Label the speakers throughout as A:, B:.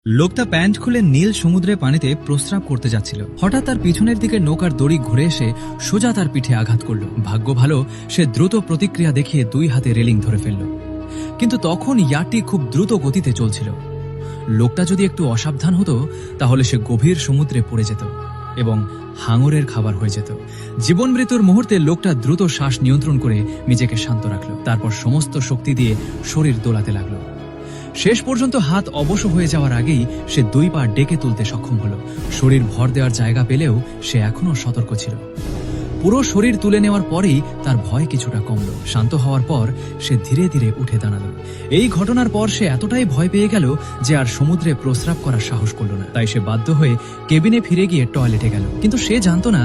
A: লোকটা প্যান্ট খুলে নীল সমুদ্রের পানিতে প্রস্রাব করতে যাচ্ছিল। হঠাৎ তার পিছনের দিকে নৌকার দড়ি ঘুরে এসে সোজা তার পিঠে আঘাত করল। ভাগ্য ভালো, সে দ্রুত প্রতিক্রিয়া দেখিয়ে 2 হাতে রেলিং ধরে ফেলল। কিন্তু তখন ইয়াটটি খুব দ্রুত গতিতে চলছিল। লোকটা যদি একটু অসাবধান হতো তাহলে সে গভীর সমুদ্রে পড়ে যেত এবং হাঙরের খাবার হয়ে যেত। জীবন মৃত্যুর মুহূর্তে লোকটা দ্রুত শ্বাস নিয়ন্ত্রণ করে নিজেকে শান্ত রাখল। তারপর সমস্ত শক্তি দিয়ে শরীর দোলাতে লাগলো। শেষ পর্যন্ত হাত অবশ হয়ে যাওয়ার আগেই সে 2 পা ডেকে তুলতে সক্ষম হল। শরীর ভর দেওয়ার জায়গা পেলেও সে এখনো সতর্ক ছিল। পুরো শরীর তুলে নেওয়ার পরেই তার ভয় কিছুটা কমল। শান্ত হওয়ার পর সে ধীরে ধীরে উঠে দাঁড়ালো। এই ঘটনার পর সে এতটাই ভয় পেয়ে গেল যে আর সমুদ্রে প্রস্রাব করার সাহস করল না। তাই সে বাধ্য হয়ে কেবিনে ফিরে গিয়ে টয়লেটে গেল। কিন্তু সে জানত না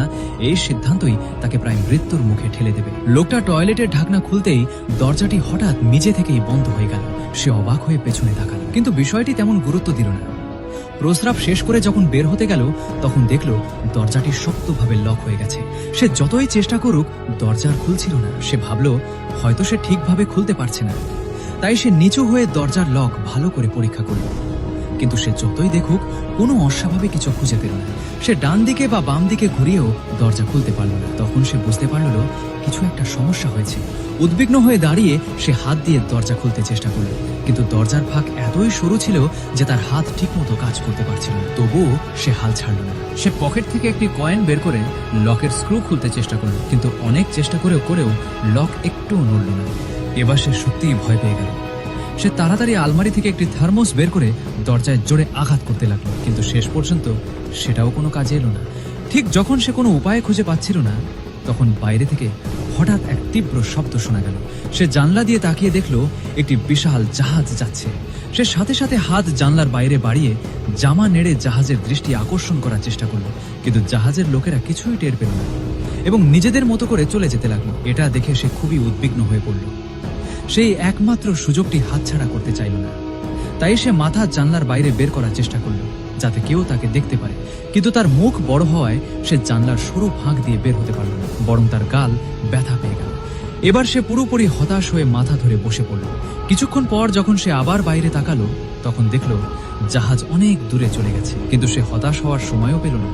A: এই সিদ্ধান্তই তাকে প্রায় মৃত্যুর মুখে ঠেলে দেবে। লোকটা টয়লেটের ঢাকনা খুলতেই দরজাটি হঠাৎ নিজে থেকেই বন্ধ হয়ে গেল। সে অবাক হয়ে পেছনে তাকালো, কিন্তু বিষয়টি তেমন গুরুত্ব দিল না। প্রস্রাব শেষ করে যখন বের হতে গেল তখন দেখল দরজাটি শক্তভাবে লক হয়ে গেছে। সে যতই চেষ্টা করুক দরজা আর খুলছিল না। সে ভাবল হয়তো সে ঠিকভাবে খুলতে পারছে না। তাই সে নিচু হয়ে দরজার লক ভালো করে পরীক্ষা করল। কিন্তু সে যতই দেখুক কোনো অস্বাভাবিক কিছু খুঁজে পেল না। সে ডান দিকে বা বাম দিকে ঘুরিয়েও দরজা খুলতে পারল না। তখন সে বুঝতে পারল কিছু একটা সমস্যা হয়েছে। উদ্বিগ্ন হয়ে দাঁড়িয়ে সে হাত দিয়ে দরজা খুলতে চেষ্টা করল, কিন্তু দরজার ফাঁক এতই সরু ছিল যে তার হাত ঠিকমতো কাজ করতে পারছিল না। তবুও সে হাল ছাড়ল না। সে পকেট থেকে একটি কয়েন বের করে লকের স্ক্রু খুলতে চেষ্টা করল, কিন্তু অনেক চেষ্টা করেও লক একটুও নড়ল না। এবার সে সত্যিই ভয় পেয়ে গেল। সে তাড়াতাড়ি আলমারি থেকে একটি থার্মোস বের করে দরজায় জোরে আঘাত করতে লাগলো, কিন্তু শেষ পর্যন্ত সেটাও কোনো কাজে এলো না। ঠিক যখন সে কোনো উপায় খুঁজে পাচ্ছিল না তখন বাইরে থেকে হঠাৎ এক তীব্র শব্দ শোনা গেল। সে জানলা দিয়ে তাকিয়ে দেখল একটি বিশাল জাহাজ যাচ্ছে। সে সাথে সাথে হাত জানলার বাইরে বাড়িয়ে জামা নেড়ে জাহাজের দৃষ্টি আকর্ষণ করার চেষ্টা করল, কিন্তু জাহাজের লোকেরা কিছুই টের পেল না এবং নিজেদের মতো করে চলে যেতে লাগলো। এটা দেখে সে খুবই উদ্বিগ্ন হয়ে পড়ল। সেই একমাত্র সুযোগটি হাতছাড়া করতে চাইল না। তাই সে মাথা জানলার বাইরে বের করার চেষ্টা করল যাতে কেউ তাকে দেখতে পারে, কিন্তু তার মুখ বড় হওয়ায় সে জানলার সরু ফাঁক দিয়ে বের হতে পারল না, বরং তার গাল ব্যথা পেয়ে গেল। এবার সে পুরোপুরি হতাশ হয়ে মাথা ধরে বসে পড়ল। কিছুক্ষণ পর যখন সে আবার বাইরে তাকালো তখন দেখল জাহাজ অনেক দূরে চলে গেছে, কিন্তু সে হতাশ হওয়ার সময়ও পেল না,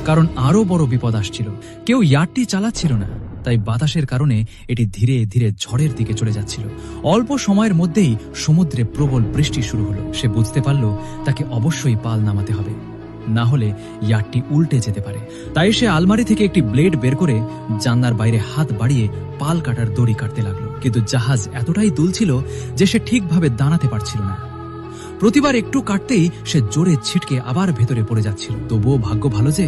A: কারণ আরো বড় বিপদ আসছিল। কেউ ইয়াটটি চালাচ্ছিল না, তাই বাতাসের কারণে এটি ধীরে ধীরে ঝড়ের দিকে চলে যাচ্ছিল। অল্প সময়ের মধ্যেই সমুদ্রে প্রবল বৃষ্টি শুরু হলো। সে বুঝতে পারল তাকে অবশ্যই পাল নামাতে হবে, না হলে ইয়াটটি উল্টে যেতে পারে। তাই সে আলমারি থেকে একটি ব্লেড বের করে জানলার বাইরে হাত বাড়িয়ে পাল কাটার দড়ি কাটতে লাগলো, কিন্তু জাহাজ এতটাই দুলছিল যে সে ঠিকভাবে দাঁড়াতে পারছিল না। প্রতিবার একটু কাটতেই সে জোরে ছিটকে আবার ভেতরে পড়ে যাচ্ছিল। তবুও ভাগ্য ভালো যে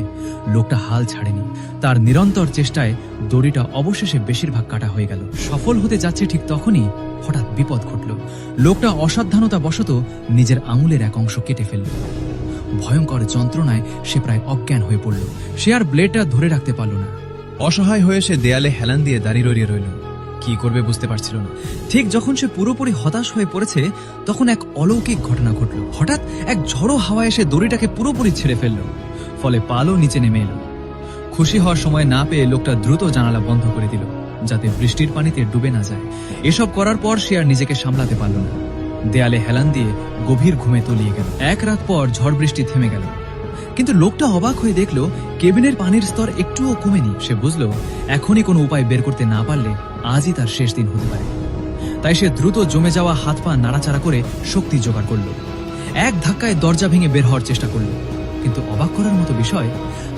A: লোকটা হাল ছাড়েনি। তার নিরন্তর চেষ্টায় দড়িটা অবশেষে বেশিরভাগ কাটা হয়ে গেল। সফল হতে যাচ্ছে ঠিক তখনই হঠাৎ বিপদ ঘটল। লোকটা অসাবধানতা বশত নিজের আঙুলের এক অংশ কেটে ফেলল। ভয়ঙ্কর যন্ত্রণায় সে প্রায় অজ্ঞান হয়ে পড়ল। সে আর ব্লেডটা ধরে রাখতে পারল না। অসহায় হয়ে সে দেয়ালে হেলান দিয়ে দাঁড়িয়ে রইল। কি করবে বুঝতে পারছিল না। ঠিক যখন সে পুরোপুরি হতাশ হয়ে পড়েছে তখন এক অলৌকিক ঘটনা ঘটল। হঠাৎ এক ঝড়ো হাওয়া এসে দড়িটাকে পুরোপুরি ছেড়ে ফেলল, ফলে পালও নিচে নেমে এলো। খুশি হওয়ার সময় না পেয়ে লোকটা দ্রুত জানালা বন্ধ করে দিল যাতে বৃষ্টির পানিতে ডুবে না যায়। এসব করার পর সে আর নিজেকে সামলাতে পারল না। দেয়ালে হেলান দিয়ে গভীর ঘুমে তলিয়ে গেল। এক রাত পর ঝড় বৃষ্টি থেমে গেল, কিন্তু লোকটা অবাক হয়ে দেখল কেবিনের পানির স্তর একটুও কমেনি। সে বুঝল এখনই কোনো উপায় বের করতে না পারলে আজই তার শেষ দিন হতে পারে। তাই সে দ্রুত জমে যাওয়া হাত পা নাড়াচাড়া করে শক্তি জোগাড় করল। এক ধাক্কায় দরজা ভেঙে বের হওয়ার চেষ্টা করল, কিন্তু অবাক করার মতো বিষয়,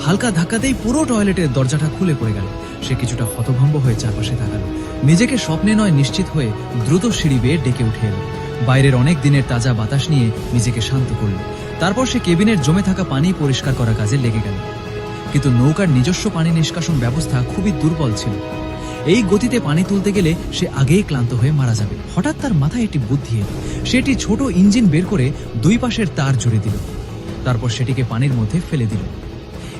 A: হালকা ধাক্কাতেই পুরো টয়লেটের দরজাটা খুলে পড়ে গেল। সে কিছুটা হতভম্ব হয়ে চারপাশে তাকাল। নিজেকে স্বপ্নে নয় নিশ্চিত হয়ে দ্রুত সিঁড়ি বেয়ে ডেকে উঠে এলো। বাইরের অনেক দিনের তাজা বাতাস নিয়ে নিজেকে শান্ত করল। তারপর সে কেবিনের জমে থাকা পানি পরিষ্কার করার কাজে লেগে গেল, কিন্তু নৌকার নিজস্ব পানি নিষ্কাশন ব্যবস্থা খুবই দুর্বল ছিল। এই গতিতে পানি তুলতে গেলে সে আগেই ক্লান্ত হয়ে মারা যাবে। হঠাৎ তার মাথায় একটি বুদ্ধি এলো। সে একটি ছোট ইঞ্জিন বের করে 2 পাশের তার জুড়ে দিল, তারপর সেটিকে পানির মধ্যে ফেলে দিল।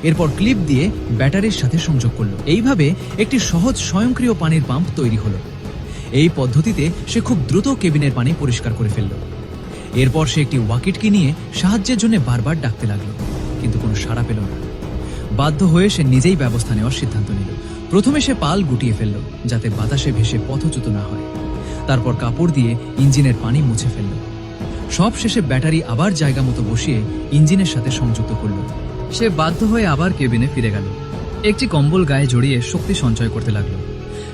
A: এরপর ক্লিপ দিয়ে ব্যাটারির সাথে সংযোগ করল। এইভাবে একটি সহজ স্বয়ংক্রিয় পানির পাম্প তৈরি হলো। এই পদ্ধতিতে সে খুব দ্রুত কেবিনের পানি পরিষ্কার করে ফেলল। এরপর সে একটি ওয়াকিটকি নিয়ে সাহায্যের জন্য বারবার ডাকতে লাগলো, কিন্তু কোনো সাড়া পেল না। বাধ্য হয়ে সে নিজেই ব্যবস্থা নেওয়ার সিদ্ধান্ত নিল। প্রথমে সে পাল গুটিয়ে ফেলল যাতে বাতাসে ভেসে পথচ্যুত না হয়। তারপর কাপড় দিয়ে ইঞ্জিনের পানি মুছে ফেলল। সব শেষে ব্যাটারি আবার জায়গা মতো বসিয়ে ইঞ্জিনের সাথে সংযুক্ত করল। সে বাধ্য হয়ে আবার কেবিনে ফিরে গেল। একটি কম্বল গায়ে জড়িয়ে শক্তি সঞ্চয় করতে লাগলো।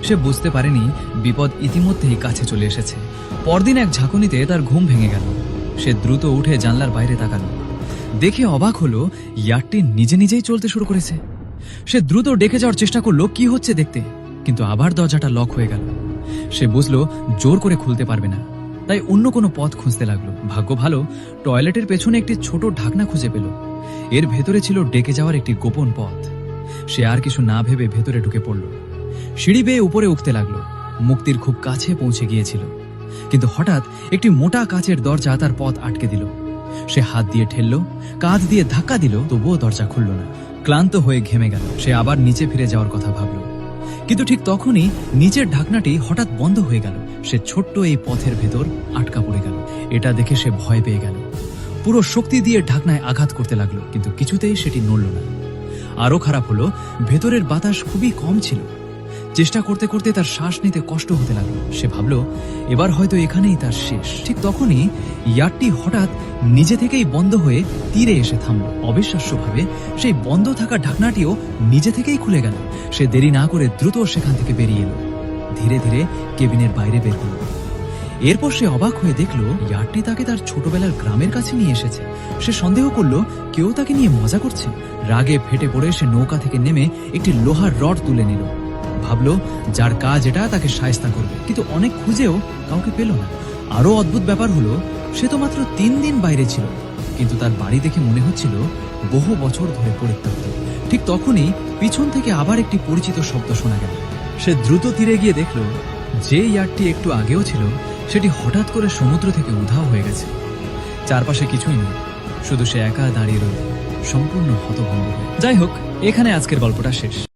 A: সে বুঝতে পারেনি বিপদ ইতিমধ্যেই কাছে চলে এসেছে। পরদিন এক ঝাঁকুনিতে তার ঘুম ভেঙে গেল। সে দ্রুত উঠে জানলার বাইরে তাকালো। দেখে অবাক হলো, ইয়ারটি নিজে নিজেই চলতে শুরু করেছে। সে দ্রুত ডেকে যাওয়ার চেষ্টা করলো কি হচ্ছে দেখতে, কিন্তু আবার দরজাটা লক হয়ে গেল। সে বুঝলো জোর করে খুলতে পারবে না, তাই অন্য কোনো পথ খুঁজতে লাগলো। ভাগ্য ভালো, টয়লেটের পেছনে একটি ছোট ঢাকনা খুঁজে পেল। এর ভেতরে ছিল ডেকে যাওয়ার একটি গোপন পথ। সে আর কিছু না ভেবে ভেতরে ঢুকে পড়ল। সিঁড়ি বেয়ে উপরে উঠতে লাগলো। মুক্তির খুব কাছে পৌঁছে গিয়েছিল, কিন্তু হঠাৎ একটি মোটা কাচের দরজা তার পথ আটকে দিল। সে হাত দিয়ে ঠেলল, কাঁধ দিয়ে ধাক্কা দিল, তবুও দরজা খুলল না। ক্লান্ত হয়ে ঘেমে গেল। সে আবার নিচে ফিরে যাওয়ার কথা ভাবল, কিন্তু ঠিক তখনই নিচের ঢাকনাটি হঠাৎ বন্ধ হয়ে গেল। সে ছোট্ট এই পথের ভেতর আটকা পড়ে গেল। এটা দেখে সে ভয় পেয়ে গেল। পুরো শক্তি দিয়ে ঢাকনায় আঘাত করতে লাগলো, কিন্তু কিছুতেই সেটি নড়ল না। আরো খারাপ হলো, ভেতরের বাতাস খুবই কম ছিল। চেষ্টা করতে করতে তার শ্বাস নিতে কষ্ট হতে লাগলো। সে ভাবল এবার হয়তো এখানেই তার শেষ। ঠিক তখনই ইয়ারটি হঠাৎ নিজে থেকেই বন্ধ হয়ে তীরে এসে থামল। অবিশ্বাস্যভাবে সেই বন্ধ থাকা ঢাকনাটিও নিজে থেকেই খুলে গেল। সে দেরি না করে দ্রুত সেখান থেকে বেরিয়ে এলো। ধীরে ধীরে কেবিনের বাইরে বের হলো। এরপর সে অবাক হয়ে দেখল ইয়ারটি তাকে তার ছোটবেলার গ্রামের কাছে নিয়ে এসেছে। সে সন্দেহ করলো কেউ তাকে নিয়ে মজা করছে। রাগে ফেটে পড়ে সে নৌকা থেকে নেমে একটি লোহার রড তুলে নিল। ভাবলো যার কাজ এটা তাকে শায়েস্তা করবে, কিন্তু অনেক খুঁজেও কাউকে পেল না। আরো অদ্ভুত ব্যাপার হলো, সে তো মাত্র 3 দিন বাইরে ছিল, কিন্তু তার বাড়ি দেখে মনে হচ্ছিল বহু বছর ধরে পরিত্যক্ত। ঠিক তখনই পিছন থেকে আবার একটি পরিচিত শব্দ শোনা গেল। সে দ্রুত তীরে গিয়ে দেখল যে ইয়ারটি একটু আগেও ছিল সেটি হঠাৎ করে সমুদ্র থেকে উধাও হয়ে গেছে। চারপাশে কিছুই নেই, শুধু সে একা দাঁড়িয়ে রইল, সম্পূর্ণ হতভম্ব হয়ে। যাই হোক, এখানে আজকের গল্পটা শেষ।